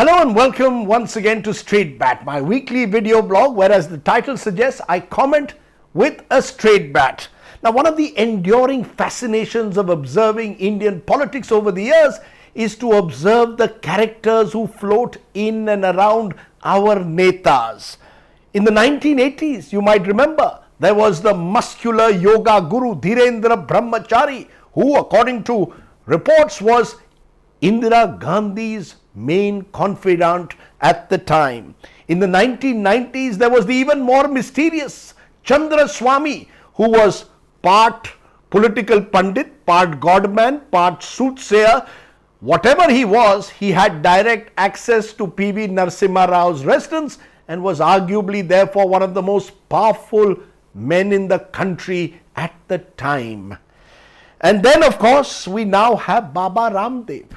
Hello and welcome once again to Straight Bat, my weekly video blog where, as the title suggests, I comment with a straight bat. Now, one of the enduring fascinations of observing Indian politics over the years is to observe the characters who float in and around our netas. In the 1980s, you might remember, there was the muscular yoga guru Dhirendra Brahmachari, who, according to reports, was Indira Gandhi's main confidant at the time. In the 1990s, there was the even more mysterious Chandra Swami, who was part political pundit, part godman, part soothsayer. Whatever he was, he had direct access to P.V. Narasimha Rao's residence and was arguably therefore one of the most powerful men in the country at the time. And then, of course, we now have Baba Ramdev.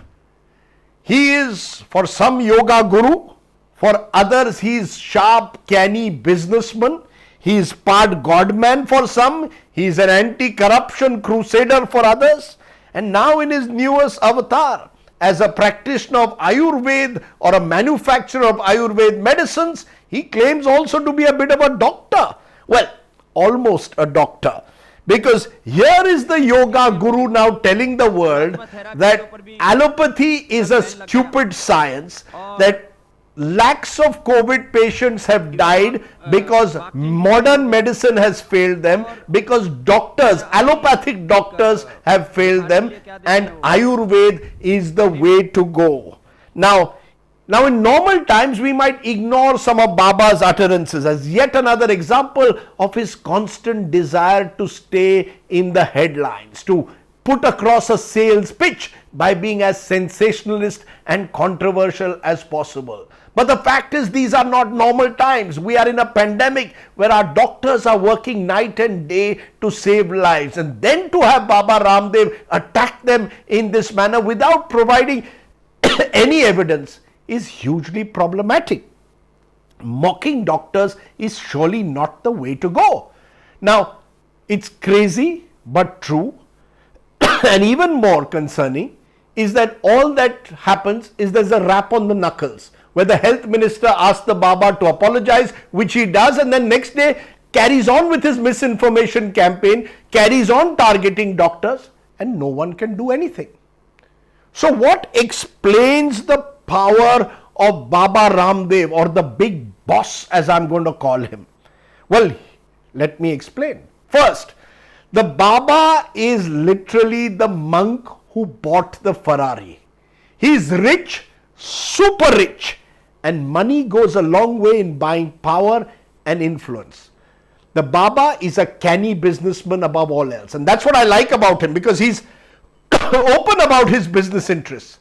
He is, for some, yoga guru. For others, he is sharp, canny businessman. He is part godman for some. He is an anti-corruption crusader for others. And now in his newest avatar, as a practitioner of Ayurveda or a manufacturer of Ayurveda medicines, he claims also to be a bit of a doctor. Well, almost a doctor. Because here is the yoga guru now telling the world that allopathy is a stupid science, that lakhs of COVID patients have died because modern medicine has failed them, because doctors, allopathic doctors have failed them, and Ayurveda is the way to go. Now in normal times, we might ignore some of Baba's utterances as yet another example of his constant desire to stay in the headlines, to put across a sales pitch by being as sensationalist and controversial as possible. But the fact is, these are not normal times. We are in a pandemic where our doctors are working night and day to save lives. And then to have Baba Ramdev attack them in this manner without providing any evidence is hugely problematic. Mocking doctors is surely not the way to go. Now, it's crazy but true, and even more concerning is that all that happens is there's a rap on the knuckles, where the health minister asks the Baba to apologize, which he does, and then next day carries on with his misinformation campaign, carries on targeting doctors, and no one can do anything. So what explains the power of Baba Ramdev, or the big boss as I'm going to call him? Well, let me explain. First, the Baba is literally the monk who bought the Ferrari. He's rich, super rich, and money goes a long way in buying power and influence. The Baba is a canny businessman above all else, and that's what I like about him, because he's open about his business interests.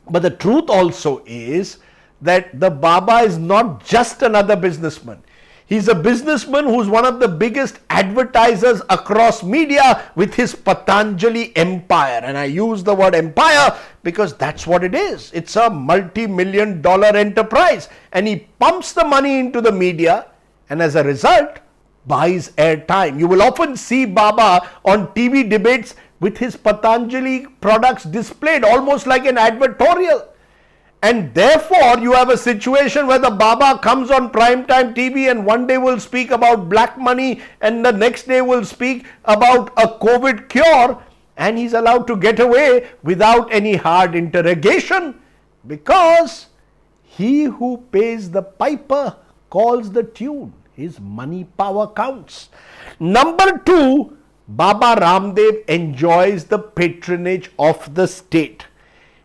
But the truth also is that the Baba is not just another businessman. He's a businessman who's one of the biggest advertisers across media with his Patanjali empire. And I use the word empire because that's what it is. It's a multi-million-dollar enterprise. And he pumps the money into the media and as a result buys airtime. You will often see Baba on TV debates with his Patanjali products displayed almost like an advertorial. And therefore, you have a situation where the Baba comes on primetime TV and one day will speak about black money and the next day will speak about a COVID cure, and he's allowed to get away without any hard interrogation, because he who pays the piper calls the tune. His money power counts. Number two, Baba Ramdev enjoys the patronage of the state.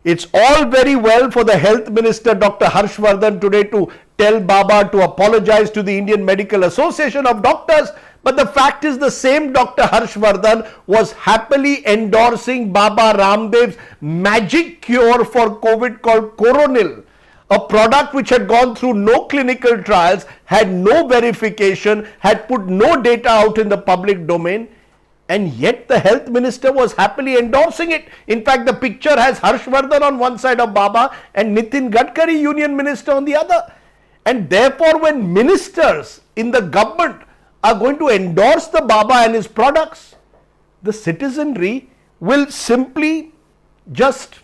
It's all very well for the health minister, Dr. Harshvardhan, today to tell Baba to apologize to the Indian Medical Association of Doctors, but the fact is the same Dr. Harshvardhan was happily endorsing Baba Ramdev's magic cure for COVID called Coronil, a product which had gone through no clinical trials, had no verification, had put no data out in the public domain, and yet the health minister was happily endorsing it. In fact, the picture has Harshvardhan on one side of Baba and Nitin Gadkari, union minister, on the other. And therefore, when ministers in the government are going to endorse the Baba and his products, the citizenry will simply just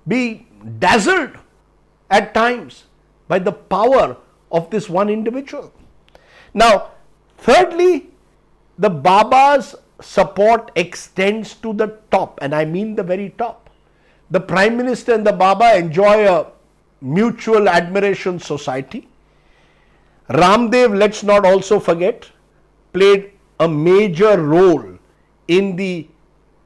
be dazzled at times by the power of this one individual. Now, thirdly, the Baba's support extends to the top, and I mean the very top. The Prime Minister and the Baba enjoy a mutual admiration society. Ramdev, let's not also forget, played a major role in the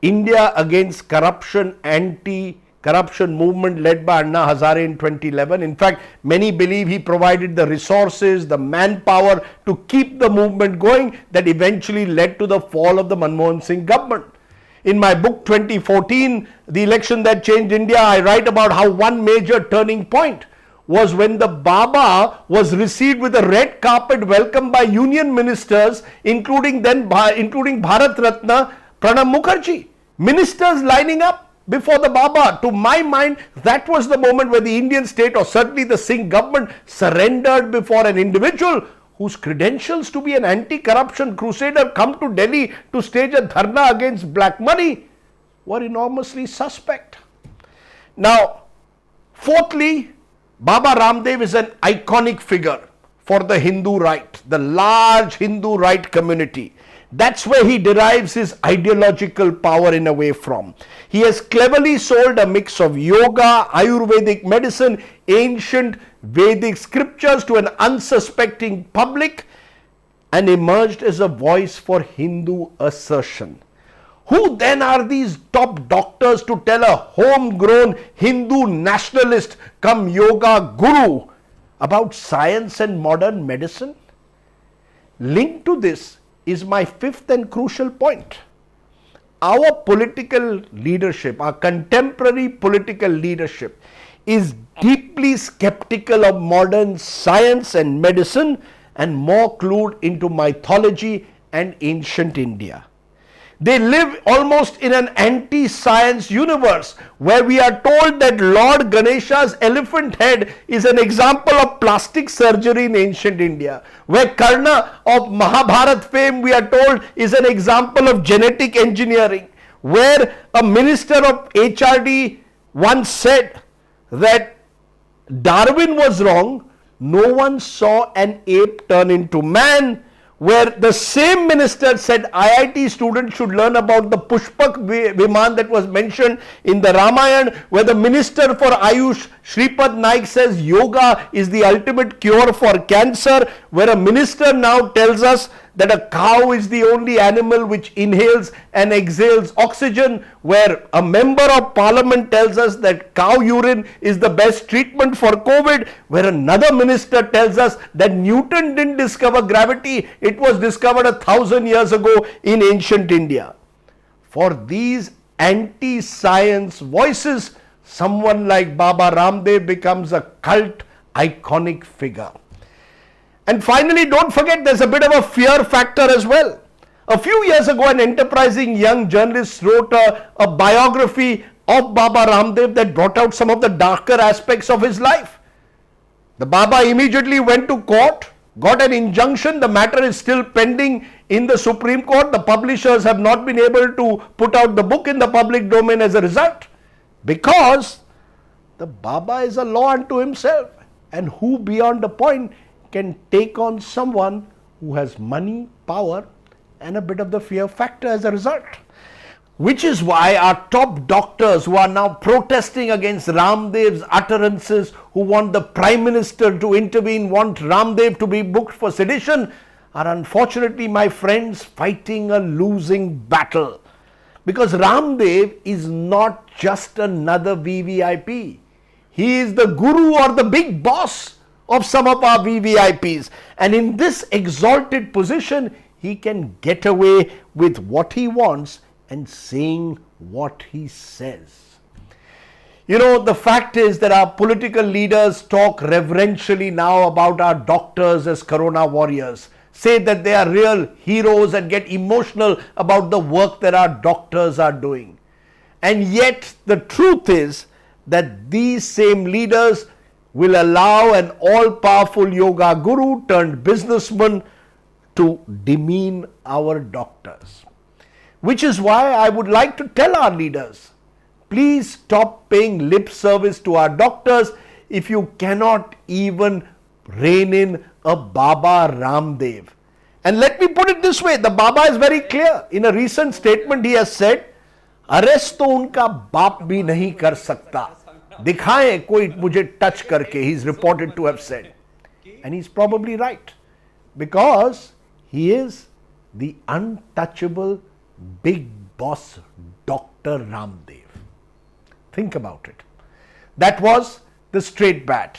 India against corruption, anti-corruption movement led by Anna Hazare in 2011. In fact, many believe he provided the resources, the manpower to keep the movement going that eventually led to the fall of the Manmohan Singh government. In my book 2014, The Election That Changed India, I write about how one major turning point was when the Baba was received with a red carpet welcome by union ministers, including Bharat Ratna Pranab Mukherjee. Ministers lining up before the Baba. To my mind, that was the moment where the Indian state, or certainly the Singh government, surrendered before an individual whose credentials to be an anti-corruption crusader come to Delhi to stage a dharna against black money were enormously suspect. Now, fourthly, Baba Ramdev is an iconic figure for the Hindu right, the large Hindu right community. That's where he derives his ideological power in a way from. He has cleverly sold a mix of yoga, Ayurvedic medicine, ancient Vedic scriptures to an unsuspecting public and emerged as a voice for Hindu assertion. Who then are these top doctors to tell a homegrown Hindu nationalist come yoga guru about science and modern medicine? Linked to this is my fifth and crucial point. Our political leadership, our contemporary political leadership, is deeply skeptical of modern science and medicine and more clued into mythology and ancient India. They live almost in an anti-science universe where we are told that Lord Ganesha's elephant head is an example of plastic surgery in ancient India. Where Karna of Mahabharat fame, we are told, is an example of genetic engineering. Where a minister of HRD once said that Darwin was wrong, no one saw an ape turn into man. Where the same minister said IIT students should learn about the Pushpak Viman that was mentioned in the Ramayana, where the minister for Ayush Shripad Naik says yoga is the ultimate cure for cancer, where a minister now tells us that a cow is the only animal which inhales and exhales oxygen, where a member of parliament tells us that cow urine is the best treatment for COVID, where another minister tells us that Newton didn't discover gravity, it was discovered 1,000 years ago in ancient India. For these anti-science voices, someone like Baba Ramdev becomes a cult iconic figure. And finally, don't forget there's a bit of a fear factor as well. A few years ago, an enterprising young journalist wrote a biography of Baba Ramdev that brought out some of the darker aspects of his life. The Baba immediately went to court, got an injunction. The matter is still pending in the Supreme Court. The publishers have not been able to put out the book in the public domain as a result, because the Baba is a law unto himself. And who beyond a point can take on someone who has money, power, and a bit of the fear factor as a result? Which is why our top doctors who are now protesting against Ramdev's utterances, who want the Prime Minister to intervene, want Ramdev to be booked for sedition, are unfortunately, my friends, fighting a losing battle. Because Ramdev is not just another VVIP. He is the guru or the big boss of some of our VVIPs. And in this exalted position, he can get away with what he wants and saying what he says. You know, the fact is that our political leaders talk reverentially now about our doctors as corona warriors, say that they are real heroes and get emotional about the work that our doctors are doing. And yet the truth is that these same leaders will allow an all-powerful yoga guru turned businessman to demean our doctors. Which is why I would like to tell our leaders, please stop paying lip service to our doctors. if you cannot even rein in a Baba Ramdev? And let me put it this way, the Baba is very clear. In a recent statement he has said, arrest तो उनका बाप भी नहीं कर सकता, दिखाएं कोई मुझे टच करके, he is reported to have said. And he's probably right, because he is the untouchable big boss Dr. Ramdev. Think about it. That was the Straight Bat.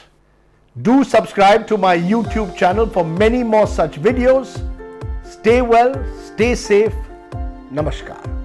Do subscribe to my YouTube channel for many more such videos. Stay well, stay safe. Namaskar.